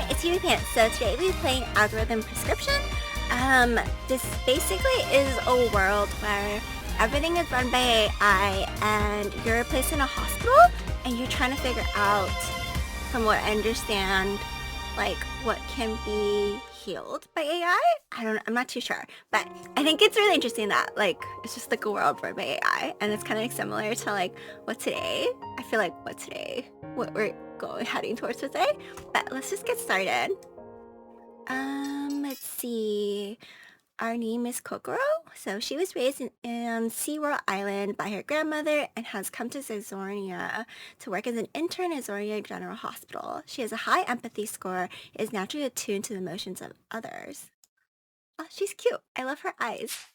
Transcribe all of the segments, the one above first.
it's Yuri Pants. So today we're playing Algorithm Prescription. This basically is a world where everything is run by AI and you're placed in a hospital and you're trying to figure out, from what I understand, like what can be healed by AI. I'm not too sure, but I think it's really interesting that like it's just like a world run by AI, and it's kind of similar to like what today. I feel like what we're heading towards today. But let's just get started. Let's see. Our name is Cocoro. So she was raised in SeaWorld Island by her grandmother and has come to Xenoria to work as an intern at Xenoria General Hospital. She has a high empathy score, is naturally attuned to the emotions of others. Oh, she's cute. I love her eyes.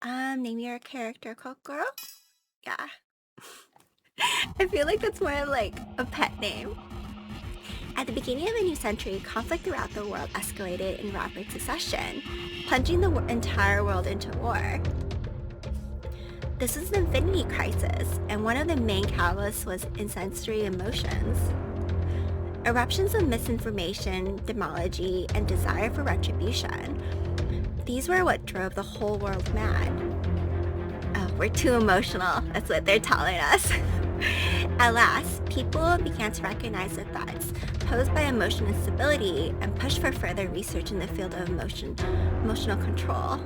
Name your character Cocoro? Yeah. I feel like that's more of like a pet name. At the beginning of a new century, conflict throughout the world escalated in rapid succession, plunging the entire world into war. This was an infinity crisis, and one of the main catalysts was incendiary emotions. Eruptions of misinformation, demology, and desire for retribution. These were what drove the whole world mad. Oh, we're too emotional. That's what they're telling us. At last, people began to recognize the threats posed by emotional instability and push for further research in the field of emotional control.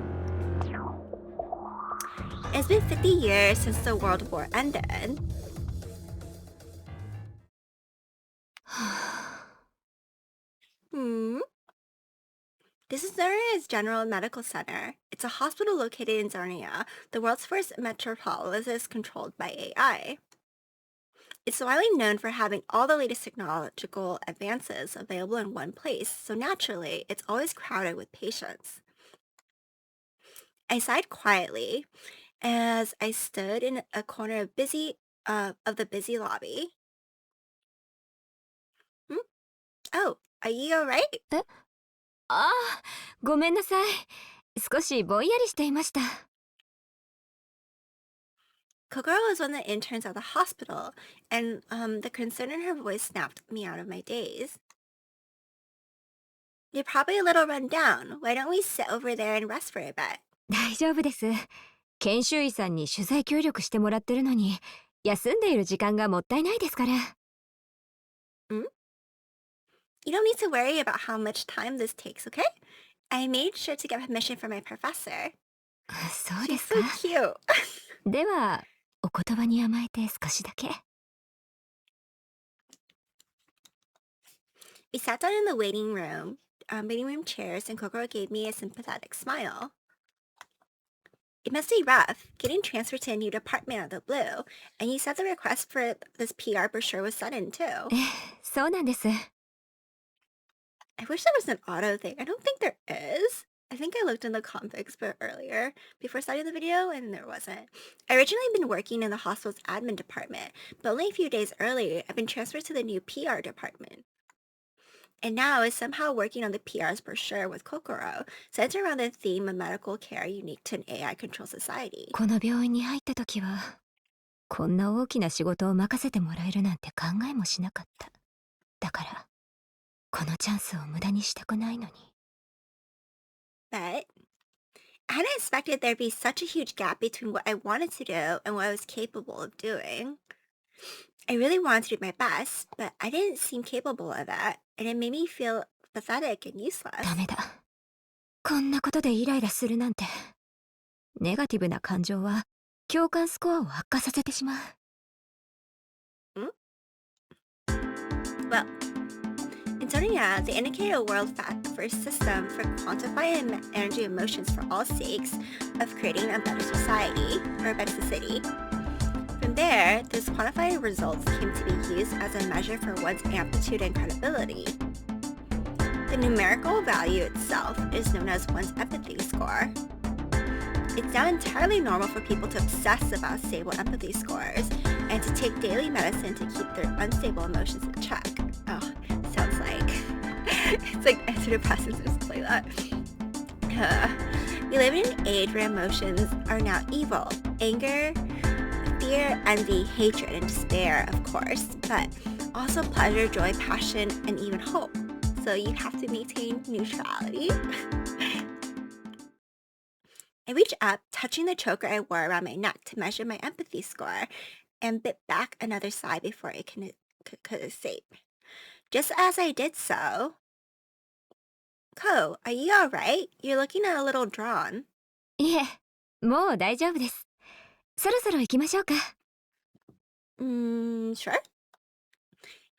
It's been 50 years since the World War ended. This is Xenoria's General Medical Center. It's a hospital located in Xenoria, the world's first metropolis controlled by AI. It's widely known for having all the latest technological advances available in one place, so naturally, it's always crowded with patients. I sighed quietly as I stood in a corner of the busy lobby. Oh, are you alright? ああ、ごめんなさい。少しぼんやりしていました。Cocoro was one of the interns at the hospital, and the concern in her voice snapped me out of my daze. You're probably a little run down. Why don't we sit over there and rest for a bit? 大丈夫です。研修医さんに取材協力してもらってるのに、休んでいる時間がもったいないですから。You don't need to worry about how much time this takes, okay? I made sure to get permission from my professor. そうですか。She's so cute. では、お言葉に甘えて少しだけ。We sat down in the waiting room chairs, and Cocoro gave me a sympathetic smile. It must be rough, getting transferred to a new department out of the blue, and you said the request for this PR brochure was sudden too. そうなんです。I wish there was an auto thing. I don't think there is. I think I looked in the config bit earlier before starting the video, and there wasn't. I originally been working in the hospital's admin department, but only a few days earlier, I've been transferred to the new PR department. And now is somehow working on the PR's brochure with Cocoro, centered around the theme of medical care unique to an AI-controlled society. この病院に入った時は、こんな大きな仕事を任せてもらえるなんて考えもしなかった。だから、このチャンスを無駄にしたくないのに。But I hadn't expected there'd be such a huge gap between what I wanted to do and what I was capable of doing. I really wanted to do my best, but I didn't seem capable of that, and it made me feel pathetic and useless. ダメだ。こんなことでイライラするなんて。ネガティブな感情は共感スコアを悪化させてしまう。Well, in Xenoria, they indicated a world-first system for quantifying energy emotions for all sakes of creating a better society, or a better city. From there, those quantified results came to be used as a measure for one's amplitude and credibility. The numerical value itself is known as one's empathy score. It's now entirely normal for people to obsess about stable empathy scores and to take daily medicine to keep their unstable emotions in check. Oh, sounds like it's like antidepressants just like that. We live in an age where emotions are now evil. Anger, fear, envy, hatred, and despair, of course, but also pleasure, joy, passion, and even hope. so you have to maintain neutrality. I reached up, touching the choker I wore around my neck to measure my empathy score, and bit back another sigh before I could escape. Just as I did so, Ko, are you alright? You're looking a little drawn. いえ、もう大丈夫です。そろそろ行きましょうか。Sure.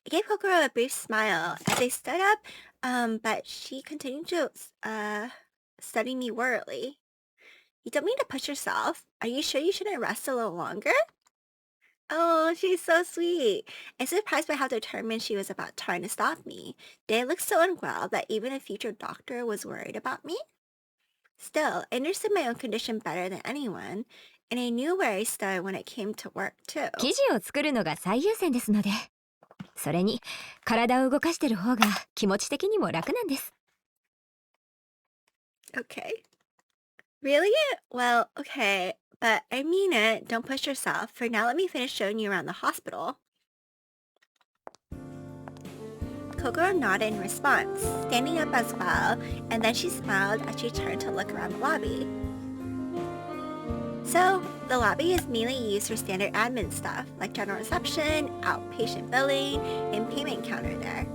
I gave Kokoro a brief smile as I stood up, but she continued to study me worriedly. You don't mean to push yourself. Are you sure you shouldn't rest a little longer? Oh, she's so sweet. I'm surprised by how determined she was about trying to stop me. Did I look so unwell that even a future doctor was worried about me? Still, I understood my own condition better than anyone, and I knew where I stood when it came to work, too. 記事を作るのが最優先ですので。それに、体を動かしてる方が気持ち的にも楽なんです。Okay. Really? Well, okay. But I mean it. Don't push yourself. For now, let me finish showing you around the hospital. Kokoro nodded in response, standing up as well, and then she smiled as she turned to look around the lobby. So, the lobby is mainly used for standard admin stuff, like general reception, outpatient billing, and payment counter there.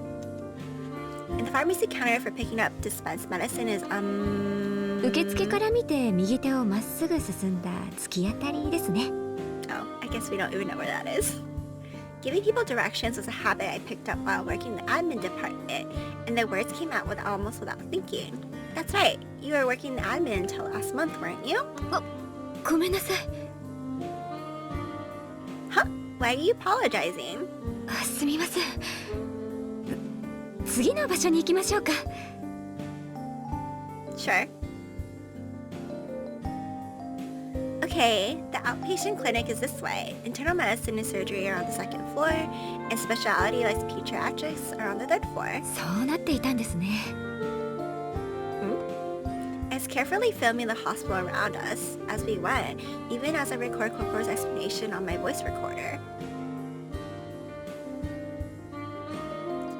And the pharmacy counter for picking up dispensed medicine is, 受付から見て右手をまっすぐ進んだ突き当たりですね。Oh, I guess we don't even know where that is. Giving people directions was a habit I picked up while working in the admin department, and the words came out almost without thinking. That's right, you were working in the admin until last month, weren't you? ごめんなさい。Huh? Why are you apologizing? すみません。次の場所に行きましょうか。Sure. Okay, the outpatient clinic is this way. Internal medicine and surgery are on the second floor, and specialty like pediatrics are on the third floor. そうなっていたんですね。I was carefully filming the hospital around us as we went, even as I record Kokoro's explanation on my voice recorder.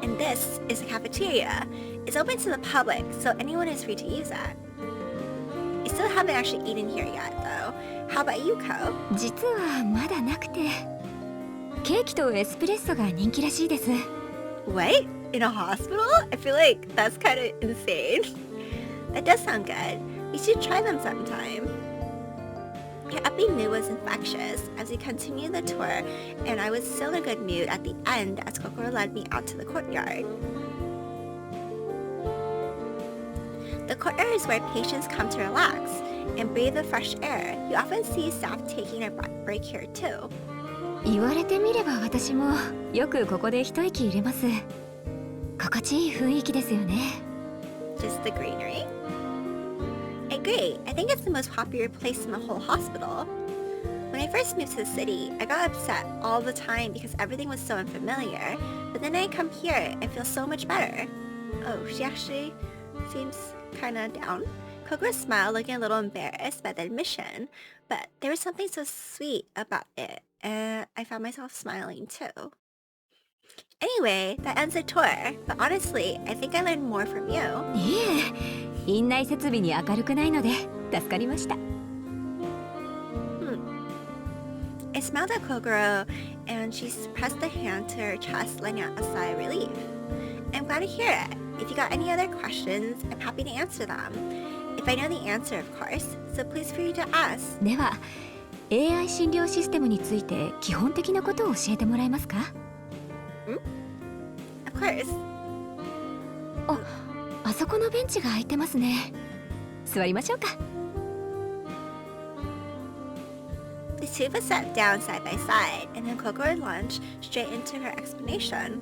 And this is the cafeteria. It's open to the public, so anyone is free to use it. I still haven't actually eaten here yet, though. How about you, Ko? 実はまだなくて、ケーキとエスプレッソが人気らしいです。What? In a hospital? I feel like that's kind of insane. That does sound good. We should try them sometime. My upbeat mood was infectious as we continued the tour, and I was still in a good mood at the end as Cocoro led me out to the courtyard. The courtyard is where patients come to relax and breathe the fresh air. You often see staff taking a break here too. 言われてみれば私もよくここで一息入れます。心地いい雰囲気ですよね。Just the greenery? I agree. I think it's the most popular place in the whole hospital. When I first moved to the city, I got upset all the time because everything was so unfamiliar. But then I come here and feel so much better. Oh, she actually seems kind of down. Kokoro smiled, looking a little embarrassed by the admission, but there was something so sweet about it, and I found myself smiling too. Anyway, that ends the tour, but honestly, I think I learned more from you. いえ、院内設備に明るくないので助かりました。I smiled at Kokoro, and she pressed a hand to her chest, letting out a sigh of relief. I'm glad to hear it. If you got any other questions, I'm happy to answer them. If I know the answer, of course, so please feel free to ask. では、AI 診療システムについて基本的なことを教えてもらえますか？ Of course. あそこのベンチが空いてますね。座りましょうか。The two of us sat down side by side, and then Kokoro launched straight into her explanation.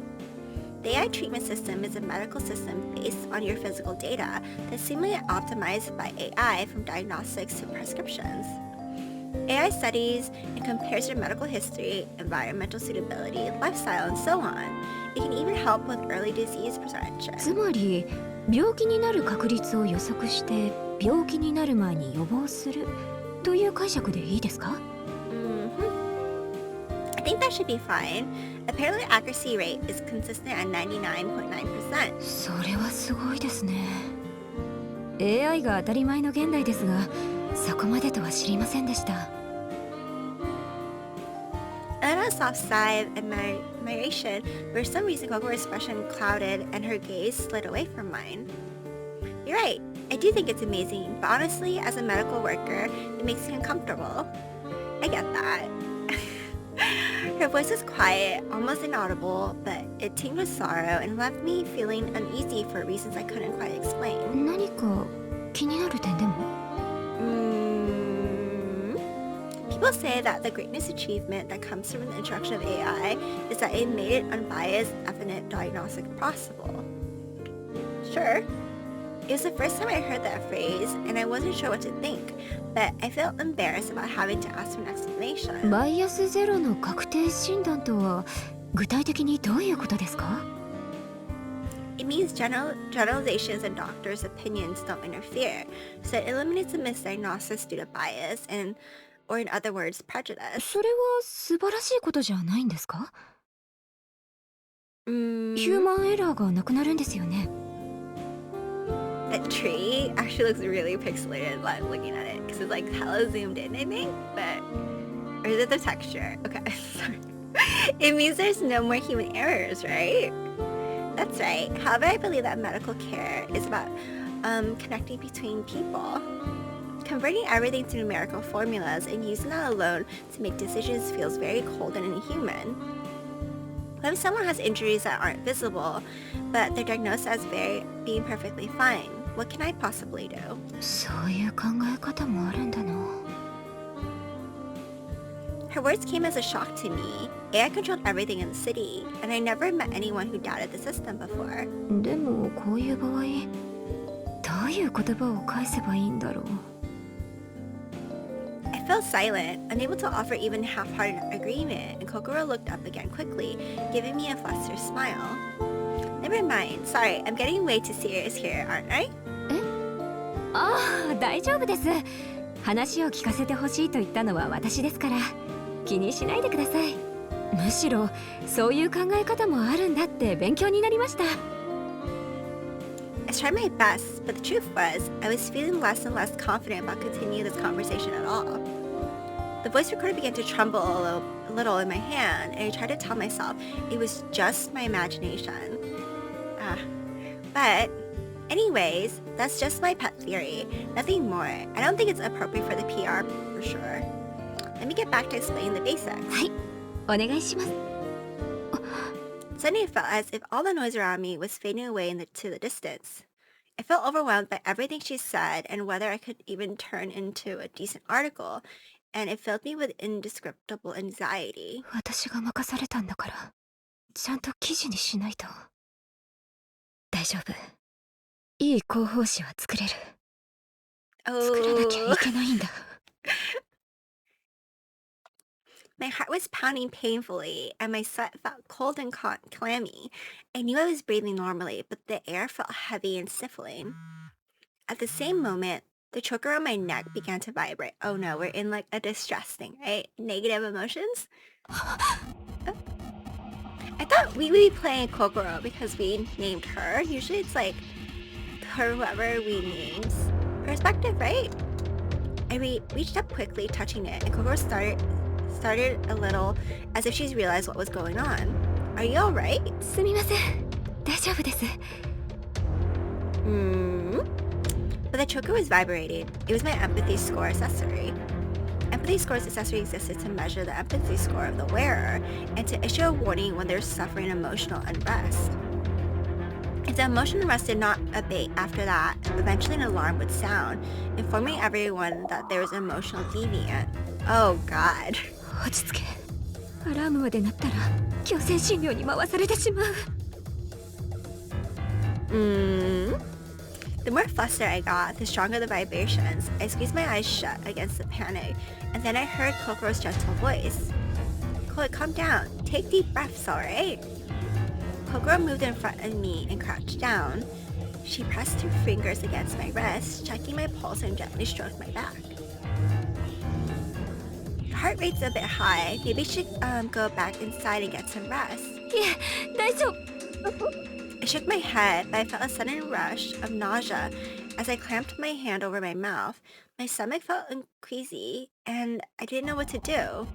The AI treatment system is a medical system based on your physical data that's seemingly optimized by AI from diagnostics to prescriptions. AI studies and compares your medical history, environmental suitability, lifestyle, and so on. It can even help with early disease prevention. つまり、病気になる確率を予測して病気になる前に予防するという解釈でいいですか？ I think think that should be fine. Apparently accuracy rate is consistent at 99.9%. それはすごいですね。AI が当たり前の現代ですが、そこまでとは知りませんでした。And on a soft sigh of admiration, for some reason Kokoro's expression clouded and her gaze slid away from mine. You're right, I do think it's amazing, but honestly, as a medical worker, it makes me uncomfortable. I get that. Her voice was quiet, almost inaudible, but it tinged with sorrow and left me feeling uneasy for reasons I couldn't quite explain. 何か気になる点でも？ People say that the greatest achievement that comes from the introduction of AI is that it made an unbiased, definite diagnostic possible. Sure. It was the first time I heard that phrase, and I wasn't sure what to think, but I felt embarrassed about having to ask for an explanation. バイアスゼロの確定診断とは具体的にどういうことですか？ It means generalizations and doctors' opinions don't interfere, so it eliminates the misdiagnosis due to bias or in other words, prejudice. それは素晴らしいことじゃないんですか？ヒューマンエラーがなくなるんですよね。That tree actually looks really pixelated while I'm looking at it because it's like hella zoomed in, I think, or is it the texture? Okay, sorry. It means there's no more human errors, right? That's right. However, I believe that medical care is about connecting between people. Converting everything to numerical formulas and using that alone to make decisions feels very cold and inhuman. What if someone has injuries that aren't visible, but they're diagnosed as being perfectly fine? What can I possibly do? そういう考え方もあるんだな。Her words came as a shock to me. AI controlled everything in the city, and I never met anyone who doubted the system before. でもこういう場合、どういう言葉を返せばいいんだろう。I fell silent, unable to offer even half-hearted agreement, and Cocoro looked up again quickly, giving me a flustered smile. Never mind. Sorry, I'm getting way too serious here, aren't I? ああ、大丈夫です。話を聞かせてほしいと言ったのは私ですから、気にしないでください。むしろそういう考え方もあるんだって勉強になりました。I tried my best, but the truth was, I was feeling less and less confident about continuing this conversation at all. The voice recorder began to tremble a little in my hand, and I tried to tell myself it was just my imagination. But anyways, that's just my pet theory, nothing more. I don't think it's appropriate for the PR for sure. Let me get back to explaining the basics. はい、お願いします。Suddenly it felt as if all the noise around me was fading away to the distance. I felt overwhelmed by everything she said and whether I could even turn into a decent article, and it filled me with indescribable anxiety. 私が任されたんだから、ちゃんと記事にしないと。大丈夫。いい広報誌は作れる。作らなきゃいけないんだ。My heart was pounding painfully, and my sweat felt cold and clammy. I knew I was breathing normally, but the air felt heavy and stifling. At the same moment, the choke around my neck began to vibrate. Oh no, we're in like a distress thing, right? Negative emotions? Oh. I thought we would be playing Cocoro because we named her. Usually it's like whoever we name's perspective, right? I reached up quickly, touching it, and Cocoro started a little as if she's realized what was going on. Are you alright? すみません。大丈夫です。But the choker was vibrating. It was my empathy score accessory. Empathy score's accessory existed to measure the empathy score of the wearer and to issue a warning when they're suffering emotional unrest. If the emotional unrest did not abate after that, eventually an alarm would sound, informing everyone that there was an emotional deviant. Oh god. 落ち着け。アラームまで鳴ったら強制診療に回されてしまう。The more flustered I got, the stronger the vibrations. I squeezed my eyes shut against the panic, and then I heard Cocoro's gentle voice. Chloe, calm down. Take deep breaths, alright? Cocoro moved in front of me and crouched down. She pressed her fingers against my wrist, checking my pulse and gently stroked my back. Your heart rate's a bit high. Maybe you should go back inside and get some rest. いえ、大丈夫。I shook my head, but I felt a sudden rush of nausea as I clamped my hand over my mouth. My stomach felt queasy, and I didn't know what to do.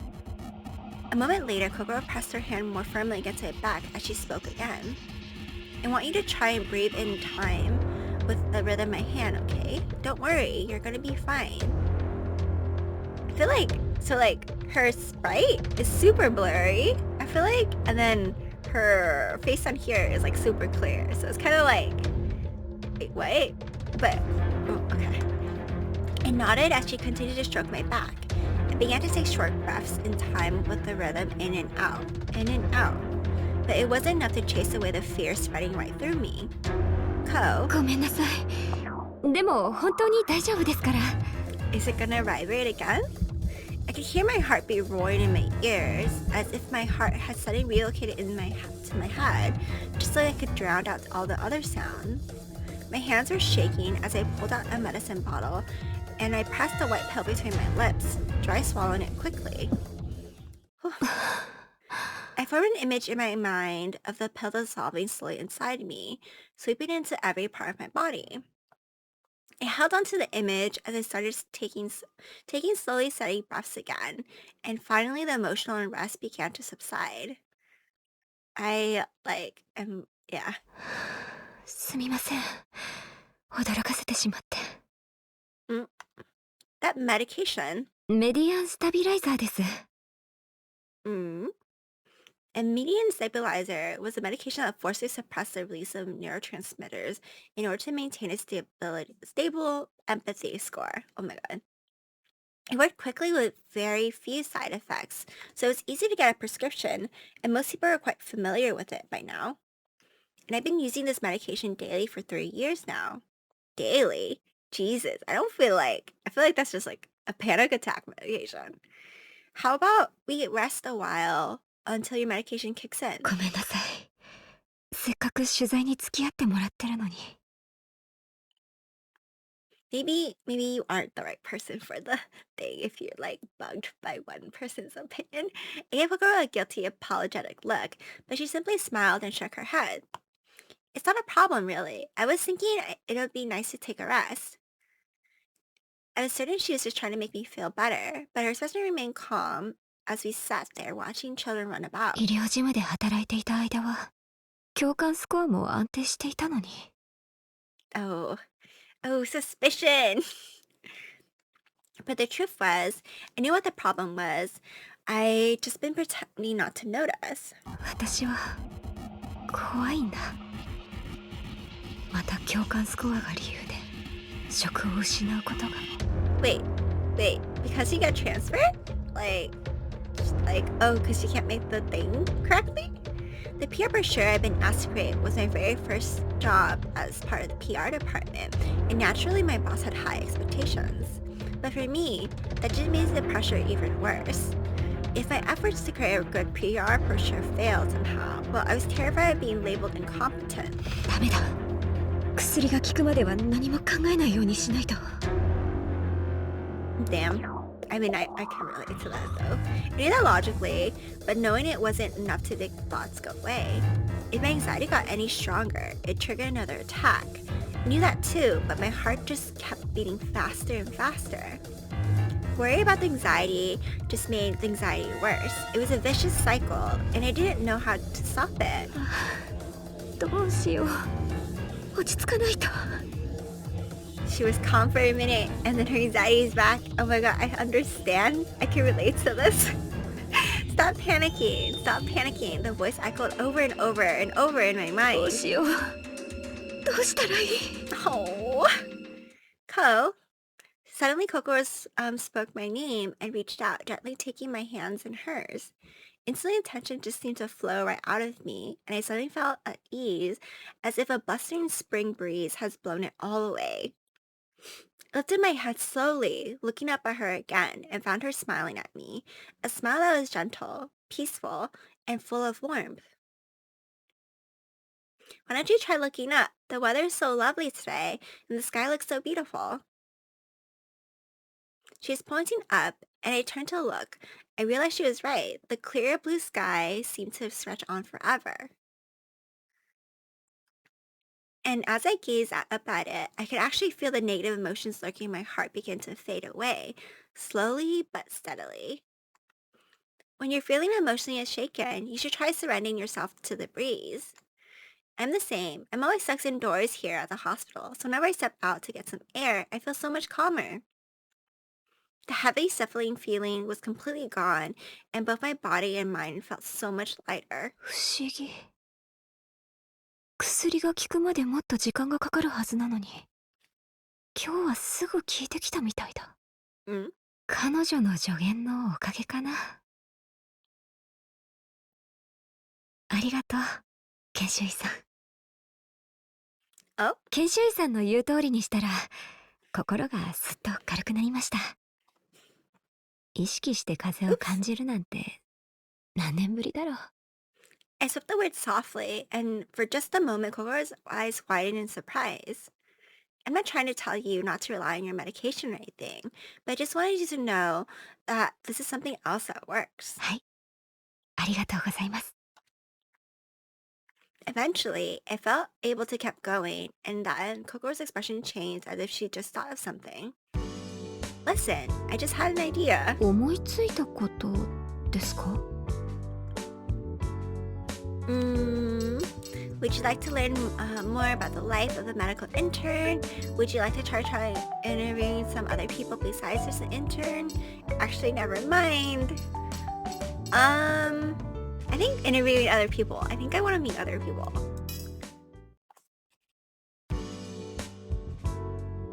A moment later, Kokoro pressed her hand more firmly against my back as she spoke again. I want you to try and breathe in time with the rhythm of my hand, okay? Don't worry, you're gonna be fine. I feel like, her sprite is super blurry. I feel like, and then her face on here is like super clear. So it's kind of like, wait, what? But, oh, okay. I nodded as she continued to stroke my back. I began to take short breaths in time with the rhythm in and out, in and out. But it wasn't enough to chase away the fear spreading right through me. Ko, ごめんなさい。でも本当に大丈夫ですから。is it gonna vibrate again? I could hear my heartbeat roaring in my ears, as if my heart had suddenly relocated to my head, just so I could drown out all the other sounds. My hands were shaking as I pulled out a medicine bottle, and I pressed the white pill between my lips, dry swallowing it quickly. I formed an image in my mind of the pill dissolving slowly inside me, sweeping into every part of my body. I held onto the image as I started taking slowly steady breaths again, and finally the emotional unrest began to subside. Yeah. すみません。驚かせてしまって。Mm, that medication. メディアンスタビライザーです。Mm. A median stabilizer was a medication that forcibly suppressed the release of neurotransmitters in order to maintain a stable empathy score. Oh my god. It worked quickly with very few side effects, so it's easy to get a prescription, and most people are quite familiar with it by now. And I've been using this medication daily for 3 years now. Daily? Jesus, I feel like that's just like a panic attack medication. How about we rest a while until your medication kicks in? ごめんなさい。せっかく取材に付き合ってもらってるのに。Maybe you aren't the right person for the thing if you're like bugged by one person's opinion. I gave Kokoro a guilty, apologetic look, but she simply smiled and shook her head. It's not a problem, really. I was thinking it would be nice to take a rest. I was certain she was just trying to make me feel better, but her expression remained calm as we sat there watching children run about. 医療事務で働いていた間は、共感スコアも安定していたのに。Oh, suspicion. But the truth was, I knew what the problem was. I just been pretending not to notice. 私は怖いんだ。また共感スコアが理由で職を失うことが。Wait, because you got transferred? Because you can't make the thing correctly? The PR brochure I've been asked to create was my very first job as part of the PR department, and naturally my boss had high expectations. But for me, that just made the pressure even worse. If my efforts to create a good PR brochure failed somehow, well, I was terrified of being labeled incompetent. ダメだ。薬が効くまでは何も考えないようにしないと。Damn. I mean, I can relate to that though. I knew that logically, but knowing it wasn't enough to make thoughts go away. If my anxiety got any stronger, it triggered another attack. I knew that too, but my heart just kept beating faster and faster. Worrying about the anxiety just made the anxiety worse. It was a vicious cycle, and I didn't know how to stop it. どうしよう。落ち着かないと。She was calm for a minute, and then her anxiety is back. Oh my god, I understand. I can relate to this. Stop panicking. The voice echoed over and over and over in my ど mind. うしよう。どうしたらいい。 Oh. Ko. Suddenly, Kokoro spoke my name and reached out, gently taking my hands in hers. Instantly, tension just seemed to flow right out of me, and I suddenly felt at ease, as if a blustering spring breeze has blown it all away. I lifted my head slowly, looking up at her again, and found her smiling at me, a smile that was gentle, peaceful, and full of warmth. Why don't you try looking up? The weather is so lovely today, and the sky looks so beautiful. She was pointing up, and I turned to look. I realized she was right. The clear blue sky seemed to stretch on forever. And as I gazed up at it, I could actually feel the negative emotions lurking in my heart begin to fade away, slowly but steadily. When you're feeling emotionally shaken, you should try surrendering yourself to the breeze. I'm the same. I'm always stuck indoors here at the hospital, so whenever I step out to get some air, I feel so much calmer. The heavy, stifling feeling was completely gone, and both my body and mind felt so much lighter. 不思議。薬が効くまでもっと時間がかかるはずなのに、今日はすぐ効いてきたみたいだ。Mm? 彼女の助言のおかげかな。ありがとう、研修医さん。Oh? 研修医さんの言う通りにしたら、心がすっと軽くなりました。意識して風を感じるなんて何年ぶりだろう。I spoke the words softly, and for just a moment, Kokoro's eyes widened in surprise. I'm not trying to tell you not to rely on your medication or anything, but I just wanted you to know that this is something else that works. はい、ありがとうございます。Eventually, I felt able to keep going, and then Kokoro's expression changed as if she just thought of something. Listen, I just had an idea. 思いついたことですか？ Would you like to learn more about the life of a medical intern? Would you like to try interviewing some other people besides just an intern? Actually, never mind. I think interviewing other people. I think I want to meet other people.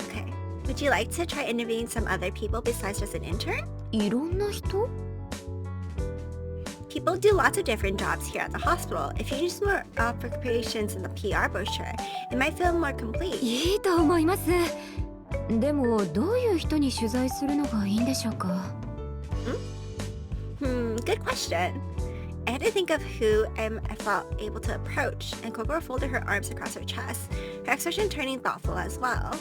Okay. Would you like to try interviewing some other people besides just an intern? いろんな人？ People do lots of different jobs here at the hospital. If you use more occupations in the PR brochure, it might feel more complete. いいと思います。でもどういう人に取材するのがいいんでしょうか？ Good question. I had to think of who I felt able to approach, and Kokoro folded her arms across her chest, her expression turning thoughtful as well.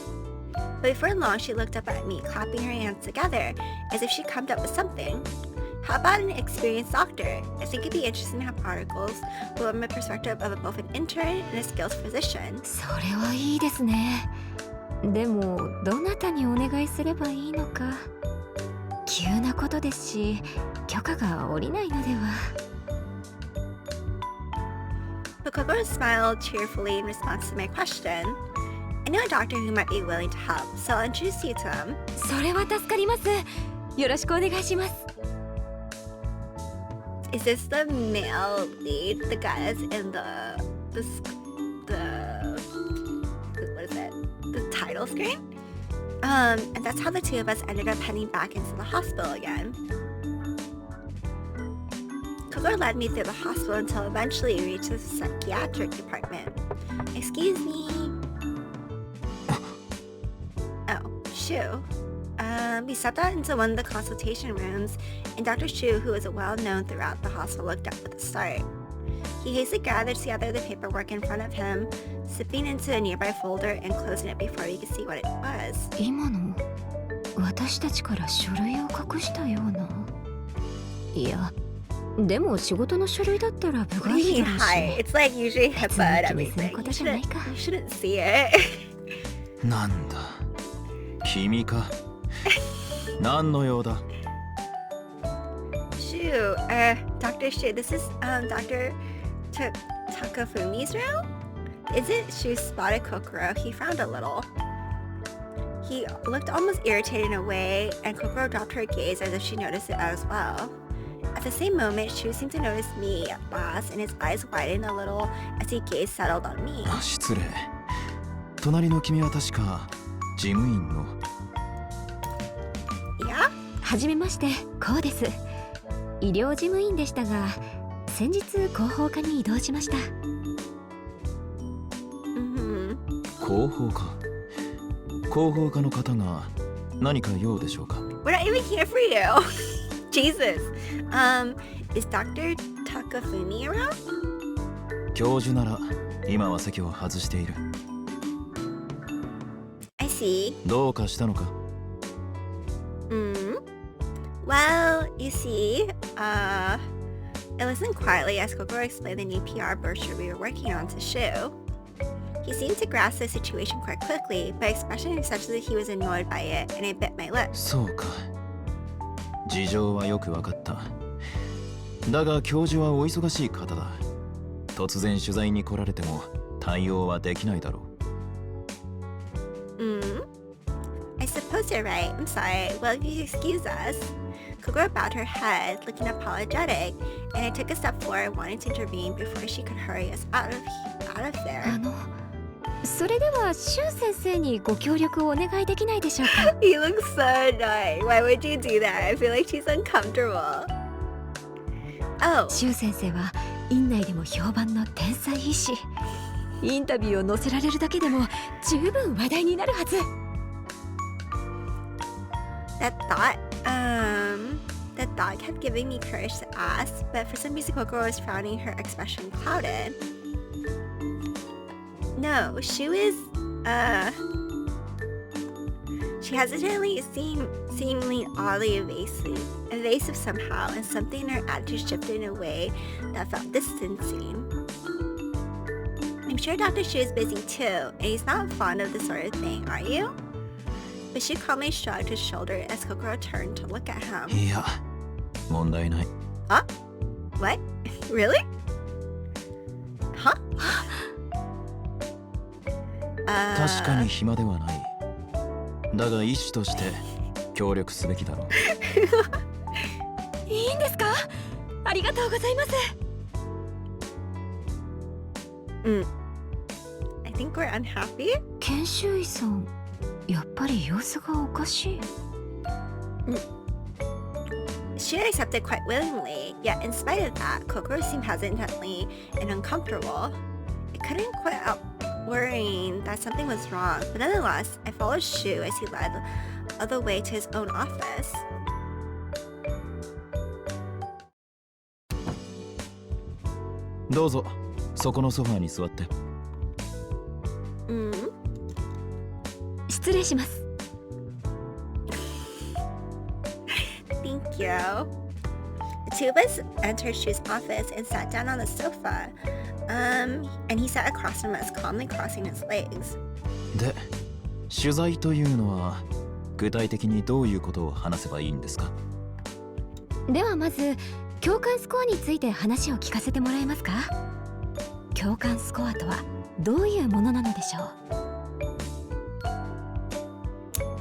But before long, she looked up at me, clapping her hands together, as if she come up with something. How about an experienced doctor? I think it'd be interesting to have articles from the perspective of both an intern and a skilled physician. それはいいですね。でもどなたにお願いすればいいのか。急なことですし、許可が下りないのでは。But Kokoro smiled cheerfully in response to my question. I know a doctor who might be willing to help, so I'll introduce you to him. それは助かります。よろしくお願いします。Is this the male lead, the guys in what is it? The title screen? And that's how the two of us ended up heading back into the hospital again. Kokoro led me through the hospital until eventually we reached the psychiatric department. Excuse me. Oh, Shu. We stepped out into one of the consultation rooms, and Dr. Shu, who was well known throughout the hospital, looked up at the start. He hastily gathered together the paperwork in front of him, slipping into a nearby folder and closing it before we could see what it was. 今の私たちから書類を隠したような。いや、でも仕事の書類だったら部 What do 外 you 費 mean だろうし。 hide? It's like usually HIPAA and 別に気にする everything. こ You とじゃないか。 shouldn't see it. なんだ君か何の用だ Shu, Dr. Shu, this is Dr. Takafumi's room? Isn't Shu spotted Kokoro? He frowned a little. He looked almost irritated in a way, and Kokoro dropped her gaze as if she noticed it as well. At the same moment, Shu seemed to notice me at last, and his eyes widened a little as his gaze settled on me. あ失礼隣の君は確か事務員の Yeah? はじめまして、こうです。医療事務員でしたが、先日広報課に移動しました。広報課広報課の方が何か用でしょうか We're not even here for you. Jesus. Is Dr. Takafumi around? 教授なら今は席を外している I see. どうかしたのか Mm. Well, you see, it wasn't quietly as Kokoro explained the new PR brochure we were working on to Shu. He seemed to grasp the situation quite quickly, but expression was such that he was annoyed by it, and it bit my lip. そうか。事情はよくわかった。だが教授はお忙しい方だ。突然取材に来られても対応はできないだろう。I suppose you're right. I'm sorry. Well, if you excuse us. Kokoro bowed her head, looking apologetic, and I took a step forward, wanting to intervene before she could hurry us out of there. それではシュウ先生にご協力をお願いできないでしょうか。He looks so annoyed. Why would you do that? I feel like she's uncomfortable. Oh. シュウ先生は院内でも評判の天才医師。インタビューを載せられるだけでも十分話題になるはず。That thought kept giving me courage to ask, but for some reason Kokoro was frowning, her expression clouded. No, Shu is, she hesitantly seemingly oddly evasive somehow, and something in her attitude shifted in a way that felt distancing. I'm sure Dr. Shu is busy too, and he's not fond of this sort of thing, are you? But Shu calmly shrugged his shoulder as Kokoro turned to look at him. いや、問題ない。Huh? What? Really? Huh? 確かに暇ではない。だが医師として協力すべきだろう。いいんですか？ありがとうございます。I think we're unhappy? 研修医さん、やっぱり様子がおかしい。She accepted quite willingly, yet in spite of that, Kokoro seemed hesitantly and uncomfortable. I couldn't quit out worrying that something was wrong, but nonetheless, I followed Shu as he led the way to his own office. どうぞ、そこのソファーに座って。失礼します。Thank you. The two of us entered Shu's office and sat down on the sofa. And he sat across from us, calmly crossing his legs. で、取材というのは具体的にどういうことを話せばいいんですか？ではまず共感スコアについて話を聞かせてもらえますか？共感スコアとはどういうものなのでしょう？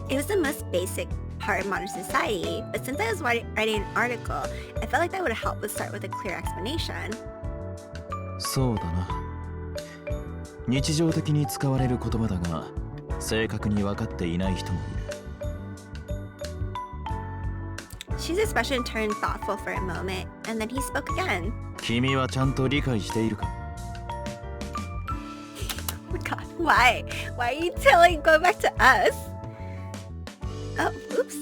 It was the most basic part of modern society, but since I was writing an article, I felt like that would help us start with a clear explanation. そうだな。日常的に使われる言葉だが、正確に分かっていない人もいる。Shu's expression turned thoughtful for a moment, and then he spoke again. 君はちゃんと理解しているか？ Oh my god, why? Why are you going back to us? Oh, oops.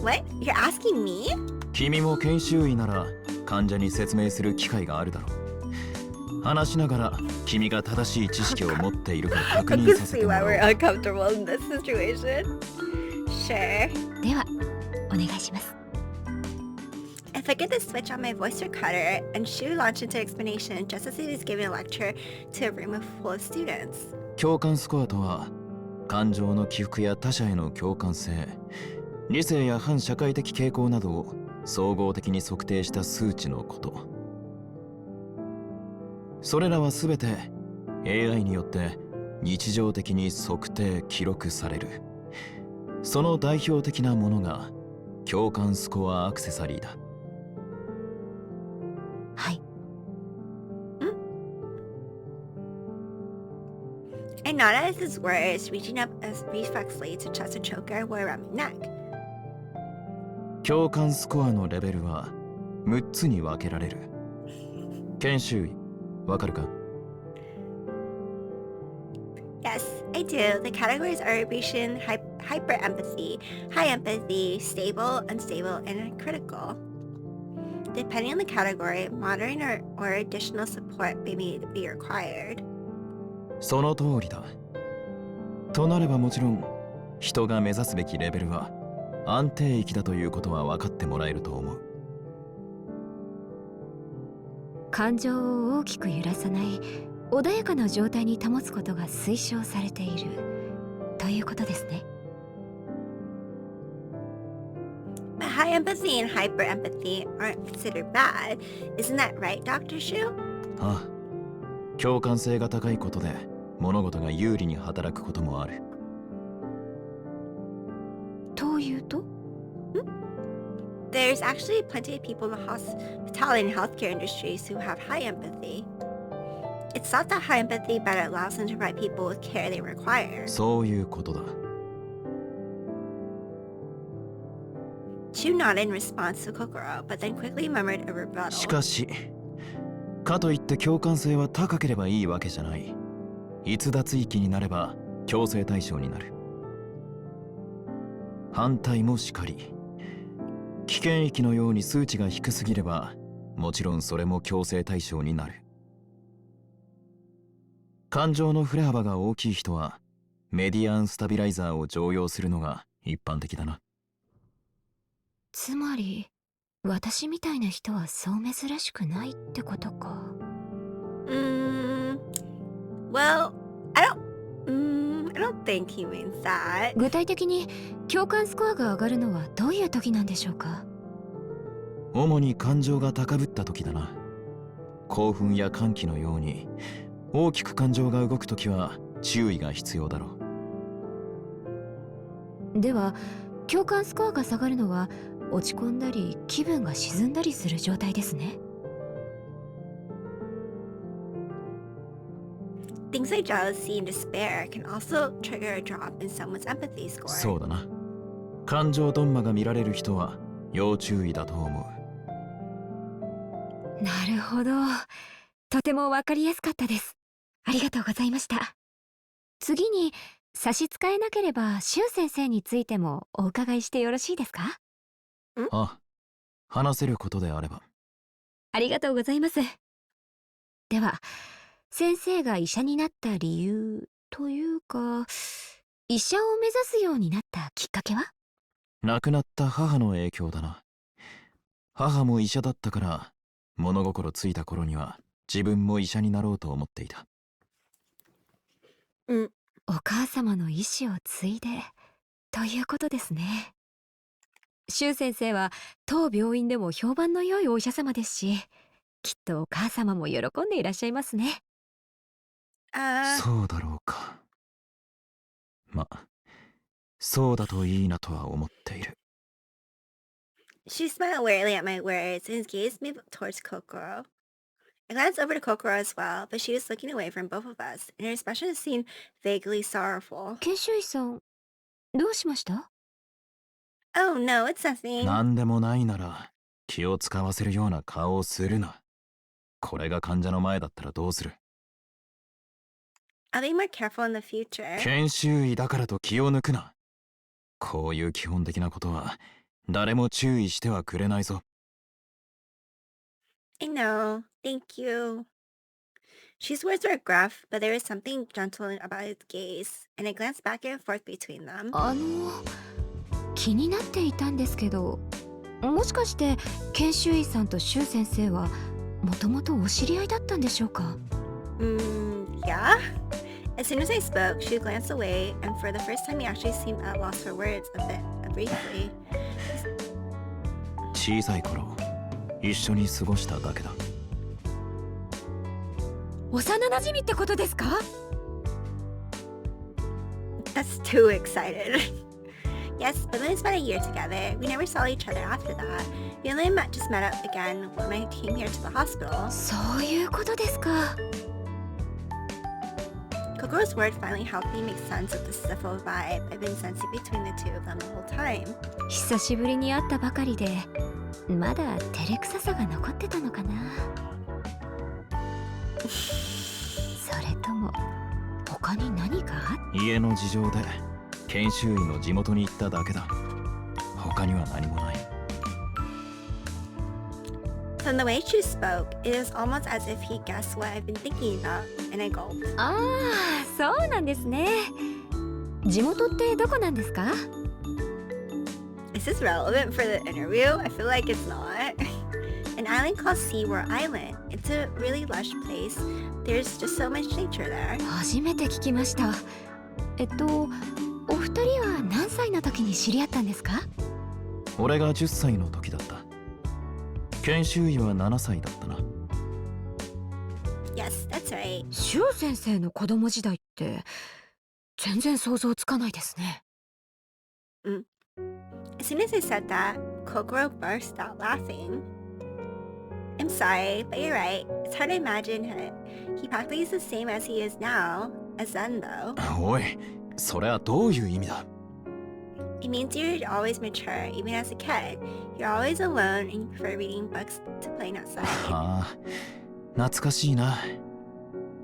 What? You're asking me? 君も研修医なら患者に説明する機会があるだろう。話しながら君が正しい知識を持っているか確 I 認 can させ see ても why らおう。 we're uncomfortable in this situation. Sure. ではお願いします。I flickered the switch on my voice recorder, and Shu launched into explanation just as he was giving a lecture to a room full of students. 共感スコアとは、感情の起伏や他者への共感性、理性や反社会的傾向などを総合的に測定した数値のこと。それらはすべて AI によって日常的に測定・記録される。その代表的なものが共感スコアアクセサリーだ。はい。I nodded at his words, reaching up as reflexly to touch the choker I wore around my neck. 共感スコアのレベルは6つに分けられる。研修医、わかるか？ Yes, I do. The categories are abrasion, hyper empathy, high empathy, stable, unstable, and critical. Depending on the category, monitoring or additional support may be required. その通りだ。となればもちろん、人が目指すべきレベルは安定域だということは分かってもらえると思う。感情を大きく揺らさない穏やかな状態に保つことが推奨されているということですね。But high empathy and hyper empathy aren't considered bad. Isn't that right, Dr. Shu? ああ、共感性が高いことで物事が有利に働くこともある。というと？ There's actually plenty of people in the hospitality and healthcare industries who have high empathy. It's not that high empathy, but it allows them to provide people with care they require. そういうことだ。Chu nodded in response to Kokoro, but then quickly murmured a し rebuttal. かし、かといって共感性は高ければいいわけじゃない。逸脱域になれば強制対象になる。反対もしかり。危険域のように数値が低すぎれば、もちろんそれも強制対象になる。感情の振れ幅が大きい人は、メディアンスタビライザーを常用するのが一般的だな。つまり私みたいな人はそう珍しくないってことか。Well, I don't think he means that. 具体的に共感スコアが上がるのはどういう時なんでしょうか？主に感情が高ぶった時だな。興奮や歓喜のように大きく感情が動く時は注意が必要だろう。では共感スコアが下がるのは落ち込んだり気分が沈んだりする状態ですね。Things like jealousy and despair can also trigger a drop in someone's empathy score. そうだな。感情ドンマが見られる人は要注意だと思う。なるほど。とてもわかりやすかったです。ありがとうございました。次に差し支えなければシュウ先生についてもお伺いしてよろしいですか？う。あ、話せることであれば。ありがとうございます。では先生が医者になった理由というか、医者を目指すようになったきっかけは？亡くなった母の影響だな。母も医者だったから、物心ついた頃には自分も医者になろうと思っていた。お母様の意思を継いでということですね。シュウ先生は当病院でも評判の良いお医者様ですし、きっとお母様も喜んでいらっしゃいますね。そうだろうか。ま、そうだといいなとは思っている。She smiled wearily at my words, and his gaze moved towards Kokoro. I glanced over to Cocoro as well, but she was looking away from both of us, and her expression seemed vaguely sorrowful. 研修医さん、どうしました？ Oh no, it's nothing. なんでもないなら気を使わせるような顔をするな。これが患者の前だったらどうする？ I'll be more careful in the future. 研修医だからと気を抜くな。こういう基本的なことは誰も注意してはくれないぞ。I know. Thank you. She's words were gruff, but there was something gentle about his gaze, and I glanced back and forth between them. 気になっていたんですけど、もしかして研修医さんとシュウ先生はもともとお知り合いだったんでしょうか？ Yeah. As soon as I spoke, she glanced away, and for the first time he actually seemed at loss for words a bit briefly. 小さい頃、一緒に過ごしただけだ。幼馴染ってことですか？ That's too excited. Yes, but then we spent a year together. We never saw each other after that. We only just met up again when I came here to the hospital. そういうことですか。Kokoro's word finally helped me make sense of the civil vibe I've been sensing between the two of them the whole time. 久しぶりに会ったばかりで、まだ照れくささが残ってたのかな。それとも他に何か家の事情で研修医の地元に行っただけだ。他には何もない。From the way she spoke, it was almost as if he guessed what I've been thinking about, and I gulped. ああ、そうなんですね。地元ってどこなんですか？ Is Is this relevant for the interview? I feel like it's not. An island called Seawar Island. It's a really lush place. There's just so much nature there. 初めて聞きました。お二人は何歳の時に知り合ったんですか？俺が10歳の時だった。研修医は7歳だったな。Yes, that's right. シュウ先生の子供時代って全然想像つかないですね。As soon as I said that, Cocoro burst out laughing. I'm sorry, but you're right. It's hard to imagine him. He practically is the same as he is now, as then though. おい、それはどういう意味だ？ It means you're always mature, even as a kid. You're always alone and you prefer reading books to playing outside. ああ、懐かしいな。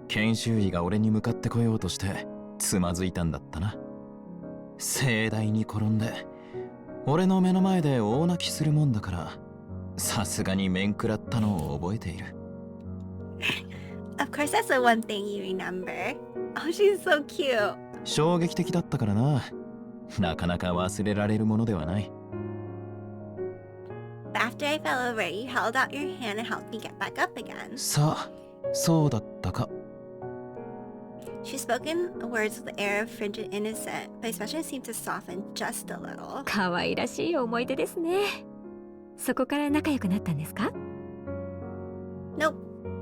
研修医が俺に向かってこようとしてつまずいたんだったな。盛大に転んで俺の目の前で大泣きするもんだから、さすがに面食らったのを覚えている。Of course, that's the one thing you remember. Oh, she's so cute. 衝撃的だったからな。なかなか忘れられるものではない。But after I fell over, you held out your hand and helped me get back up again. さあ、そうだったか。She spoke in words with the air of frigid innocence, but his expression seemed to soften just a little. 可愛らしい思い出ですね。そこから仲良くなったんですか？ Nope,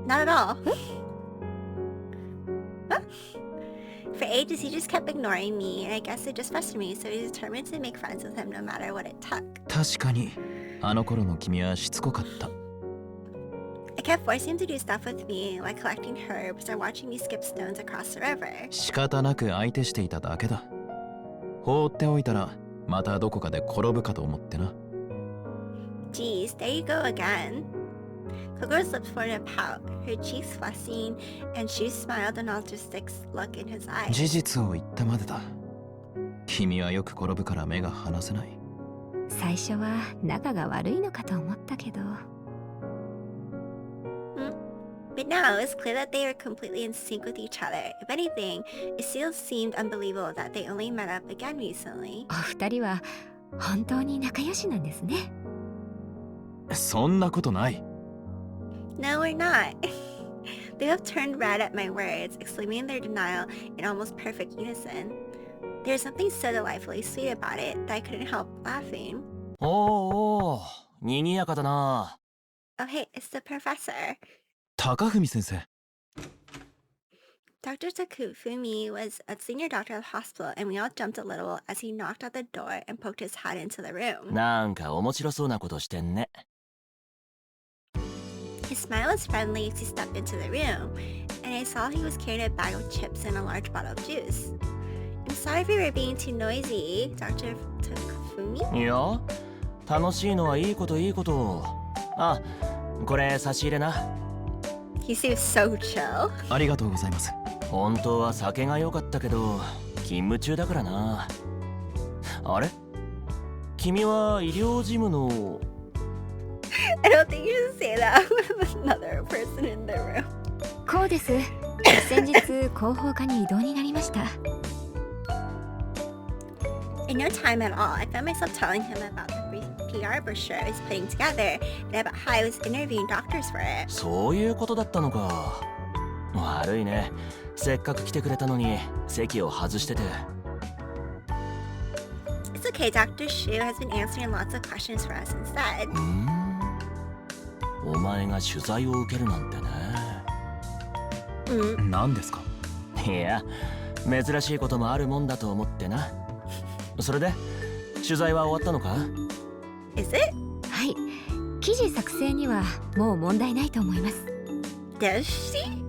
not at all. Huh? For ages, he just kept ignoring me, and I guess it just frustrated me, so I was determined to make friends with him no matter what it took. 確かに、あの頃の君はしつこかった。I kept forcing him to do stuff with me, like collecting herbs or watching me skip stones across the river. 仕方なく相手していただけだ。放っておいたら、またどこかで転ぶかと思ってな。Geez, there you go again. Kokoro's lips formed a pout, her cheeks flushing, and Shu smiled an altruistic look in his eyes. 事実を言ったまでだ。君はよく転ぶから目が離せない。最初は仲が悪いのかと思ったけど。But now it's clear that they are completely in sync with each other. If anything, it still seemed unbelievable that they only met up again recently. お二人は本当に仲良しなんですね。そんなことない。No, we're not. They both turned red at my words, exclaiming their denial in almost perfect unison. There was something so delightfully sweet about it that I couldn't help laughing. おー、賑やかだな。 Oh hey, it's the professor. 高文先生。Dr. Takufumi was a senior doctor at the hospital, and we all jumped a little as he knocked at the door and poked his head into the room. なんか面白そうなことしてんね。 His smile was friendly as he stepped into the room, and I saw he was carrying a bag of chips and a large bottle of juice. I'm sorry if we were being too noisy, Dr. Takufumi. いや、楽しいのはいいこといいこと。あ、これ差し入れな。 He seems so chill. ありがとうございます。本当は酒が良かったけど、勤務中だからな。あれ？君は医療事務の。 I don't think you should say that with another person in the room. こうです。先日広報課に異動になりました。 In no time at all, I found myself telling him about the brief PR brochure I was putting together and about how I was interviewing doctors for it. そういうことだったのか。悪いね。せっかく来てくれたのに席を外してて。 It's okay, Dr. Shu has been answering lots of questions for us instead. お前が取材を受けるなんてね。何ですか？いや、珍しいこともあるもんだと思ってな。それで取材は終わったのか？ Is it? はい。記事作成にはもう問題ないと思います。 Does she?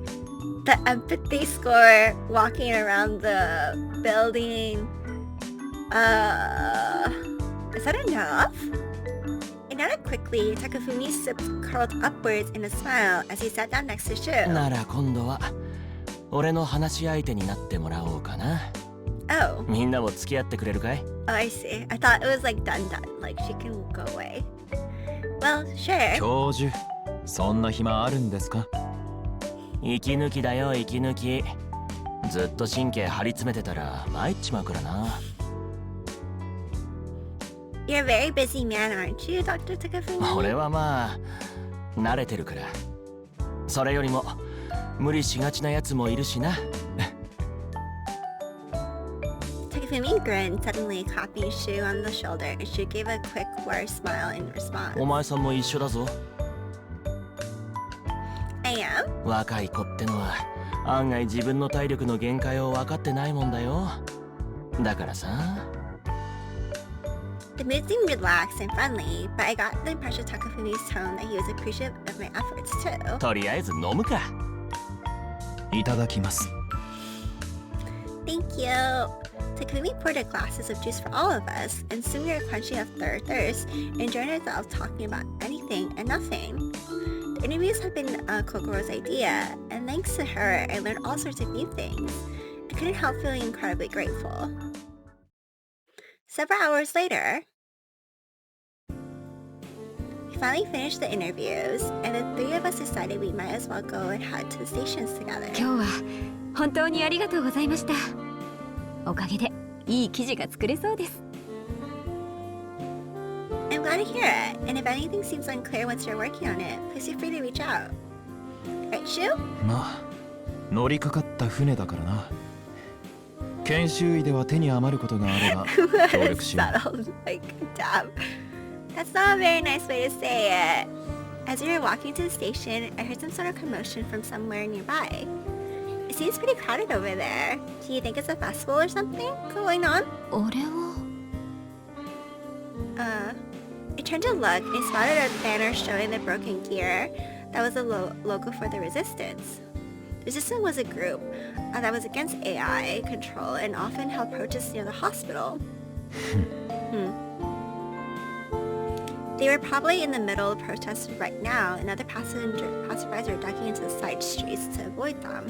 The empathy score walking around the building. Is that enough? I nodded quickly. Takafumi's lips curled upwards in a smile as he sat down next to Shu. なら今度は俺の話し相手になってもらおうかな。 Oh. みんなも付き合ってくれるかい？ Oh, I see. I thought it was like done, like she can go away. Well, sure. 教授、そんな暇あるんですか？息抜きだよ、息抜き。ずっと神経張り詰めてたら参っちまうからな。You're a very busy man, aren't you, Dr. Takafumi? 俺はまあ慣れてるから。それよりも無理しがちなやつもいるしな。Takafumi grinned, suddenly clapping Shu on the shoulder, and Shu gave a quick, wry smile in response. お前さんも一緒だぞ。I am? 若い子ってのは案外自分の体力の限界を分かってないもんだよ。だからさ。The mood seemed relaxed and friendly, but I got the impression Takafumi's tone that he was appreciative of my efforts too. とりあえず飲むか。いただきます。Thank you. Takumi poured a glasses of juice for all of us, and soon we were quenching our thirst, enjoying ourselves talking about anything and nothing. The interviews had been Kokoro's idea, and thanks to her, I learned all sorts of new things. I couldn't help feeling incredibly grateful. Several hours later, we finally finished the interviews, and the three of us decided we might as well go and head to the stations together. 今日は本当にありがとうございました。おかげでいい記事が作れそうです。I'm glad to hear it, and if anything seems unclear once you're working on it, please feel free to reach out. Right, Shu? まあ乗りかかった船だからな。研修医では手に余ることがあれば協力しよう。Settled, like, damn. That's not a very nice way to say it. As we were walking to the station, I heard some sort of commotion from somewhere nearby. It seems pretty crowded over there. Do you think it's a festival or something going on? あれは I turned to look and spotted a banner showing the broken gear that was the logo for the Resistance. The Resistance was a group that was against AI control and often held protests near the hospital. They were probably in the middle of protests right now, and other passersby are ducking into the side streets to avoid them.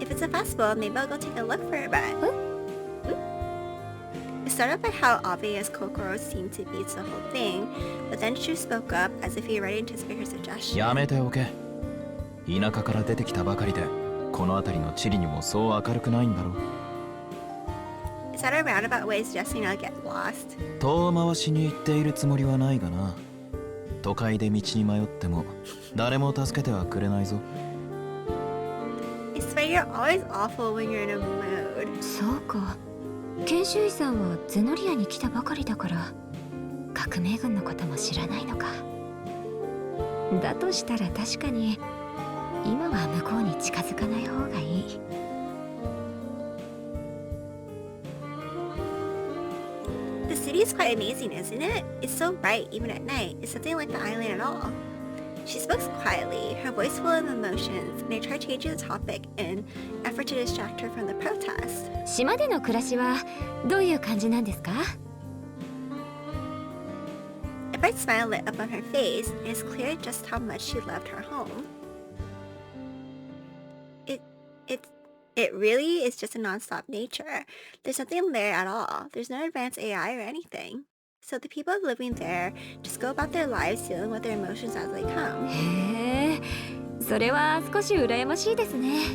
If it's a festival, maybe I'll go take a look for a bit. It started by how obvious Cocoro seemed to be to the whole thing, but then Shu spoke up as if he already anticipated her suggestion. やめておけ。田舎から出てきたばかりでこの辺りの地理にもそう明るくないんだろう。Is that a roundabout way suggesting I'll get lost? 遠回しに行っているつもりはないがな。都会で道に迷っても誰も助けてはくれないぞ。I swear you're always awful when you're in a mood. そうか。研修医さんはゼノリアに来たばかりだから革命軍のことも知らないのか。だとしたら確かに今は向こうに近づかない方がいい。The city is quite amazing, isn't it? It's so bright even at night. It's nothing like the island at all. She spoke quietly, her voice full of emotions, and I tried changing the topic in an effort to distract her from the protest. 島での暮らしはどういう感じなんですか？ A bright smile lit up on her face, and it's clear just how much she loved her home. It really is just a non-stop nature. There's nothing there at all. There's no advanced AI or anything. So the people living there just go about their lives dealing with their emotions as they come. へえ、それは少し羨ましいですね。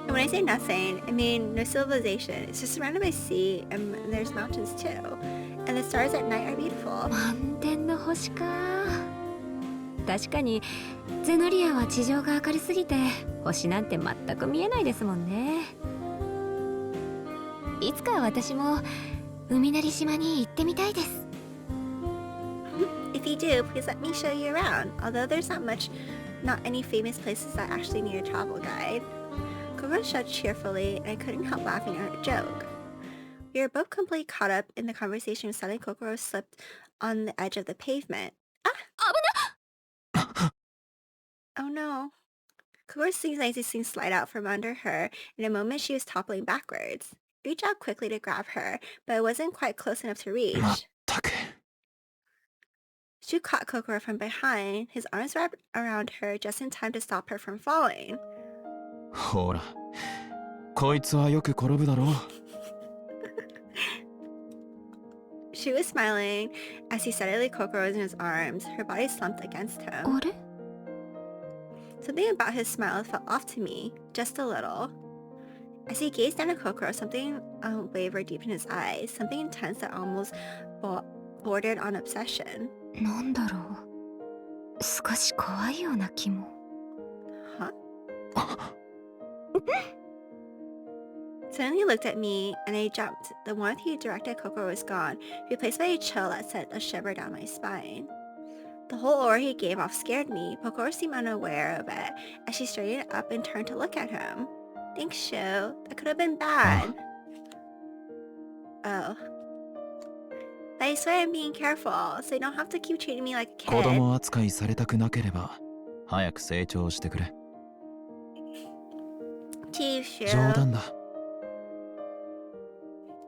And when I say nothing, I mean no civilization. It's just surrounded by sea, and there's mountains too. And the stars at night are beautiful. 満天の星か。確かにゼノリアは地上が明るすぎて星なんて全く見えないですもんね。いつか私も海なり島に行ってみたいです。If you do, please let me show you around. Although there's not any famous places that actually need a travel guide. Cocoro shrugged cheerfully, and I couldn't help laughing at her joke. We were both completely caught up in the conversation when suddenly Cocoro slipped on the edge of the pavement. Oh no. Cocoro's things slide out from under her. In a moment, she was toppling backwards. I reached out quickly to grab her, but I wasn't quite close enough to reach. まったく。 Shu caught Cocoro from behind, his arms wrapped around her just in time to stop her from falling. ほら、こいつはよく転ぶだろう。She was smiling as he steadily Cocoro was in his arms, her body slumped against him. あれ？ Something about his smile felt off to me, just a little. As he gazed down at Kokoro, something wavered deep in his eyes, something intense that almost bordered on obsession. なんだろう、少し怖いような気も。Huh? Suddenly he looked at me, and I jumped. The warmth he directed at Kokoro was gone, replaced by a chill that sent a shiver down my spine. The whole aura he gave off scared me. Kokoro seemed unaware of it as she straightened up and turned to look at him. Thanks, Shu. That could have been bad. Oh. But I swear I'm being careful, so you don't have to keep treating me like a 子 kid. 供扱いされたくなければ早く成長してくれ。 Chief Shu. 冗談だ。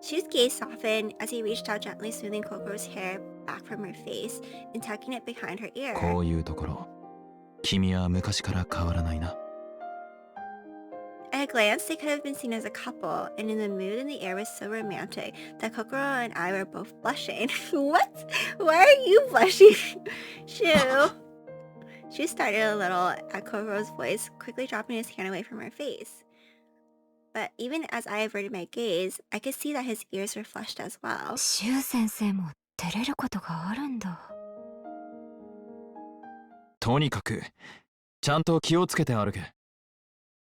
Shu's gaze softened as he reached out, gently smoothing Kokoro's hair back from her face and tucking it behind her ear. こういうところ、君は昔から変わらないな。 At a glance, they could have been seen as a couple, and in the mood and the air was so romantic that Kokoro and I were both blushing. What? Why are you blushing? Shu. Shu started a little at Kokoro's voice, quickly dropping his hand away from her face. But even as I averted my gaze, I could see that his ears were flushed as well. シュウ先生も照れることがあるんだ。とにかくちゃんと気をつけて歩け。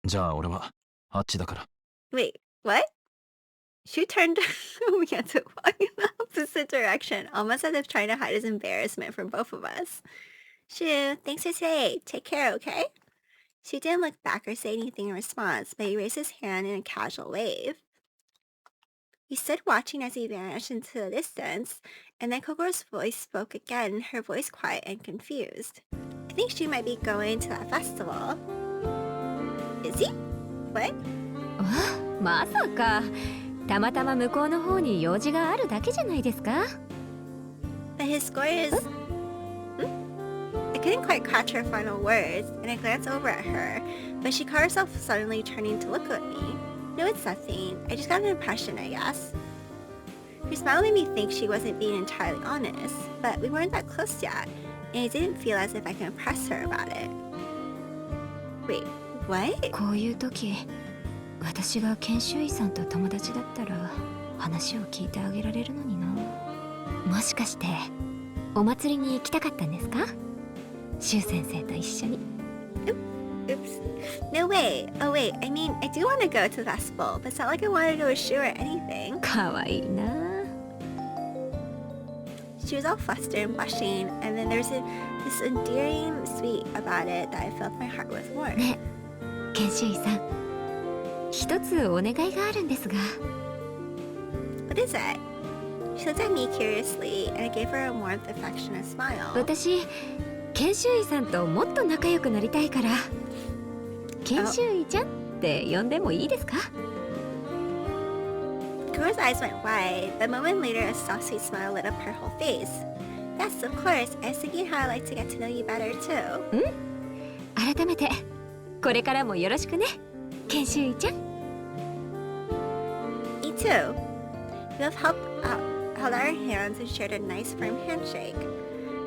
じゃあ俺はあっちだから。 Wait, what? Shu turned we had to walk in the opposite direction, almost as if trying to hide his embarrassment from both of us. Shu, thanks for today. Take care, okay? Shu didn't look back or say anything in response, but he raised his hand in a casual wave. We stood watching as he vanished into the distance, and then Kokoro's voice spoke again, her voice quiet and confused. I think Shu might be going to that festival. Is he? What? まさか。たまたま向こうの方に用事があるだけじゃないですか。 But his score is... I couldn't quite catch her final words, and I glanced over at her, but she caught herself suddenly turning to look at me. No, it's nothing. I just got an impression, I guess. Her smile made me think she wasn't being entirely honest, but we weren't that close yet, and it didn't feel as if I could impress her about it. Wait, what? こういう時、私が研修医さんと友達だったら話を聞いてあげられるのにな。もしかしてお祭りに行きたかったんですか？シュウ先生と一緒に。Oops. No way. Oh wait, I mean, I do want to go to the festival, but it's not like I wanted to assure or anything. かわいいな。She was all flustered and blushing, and then there was this endearing sweet about it that I felt my heart was warm. ね、研修医さん、一つお願いがあるんですが。What is it? She looked at me curiously, and I gave her a warm, affectionate smile. 私、研修医さんともっと仲良くなりたいから、研修医ちゃんって呼んでもいいですかKokoro's eyes went wide, but a moment later a soft, sweet smile lit up her whole face. Yes, of course. I was thinking how I'd like to get to know you better, too. 改めて、これからもよろしくね、研修医ちゃん。Me too. We both held our hands and shared a nice, firm handshake.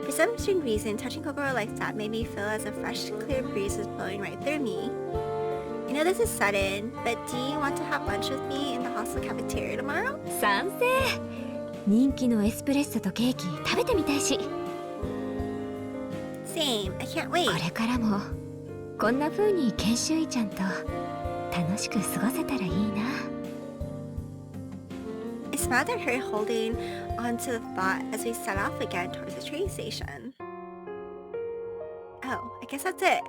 For some strange reason, touching Cocoro like that made me feel as a fresh, clear breeze was blowing right through me. I know this is sudden, but do you want to have lunch with me in the hostel cafeteria tomorrow? 賛成。人気のエスプレッソとケーキ食べてみたいし。Same. I can't wait. これからもこんな風に研修医ちゃんと楽しく過ごせたらいいな。I smiled at her, holding on to the thought as we set off again towards the train station. Oh, I guess that's it.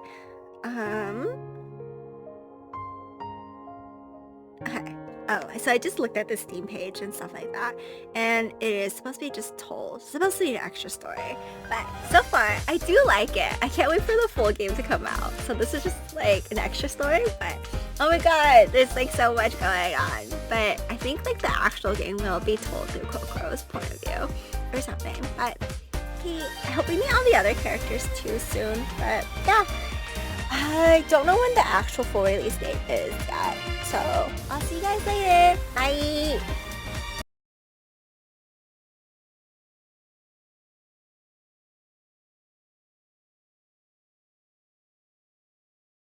Okay. Oh, so I just looked at the Steam page and stuff like that, and it is supposed to be just told. It's supposed to be an extra story, but so far, I do like it. I can't wait for the full game to come out. So this is just like an extra story, but oh my god, there's like so much going on. But I think like the actual game will be told through Kokoro's point of view or something. But okay, I hope we meet all the other characters too soon. But yeah, I don't know when the actual full release date is yet. So I'll see you guys later. Bye!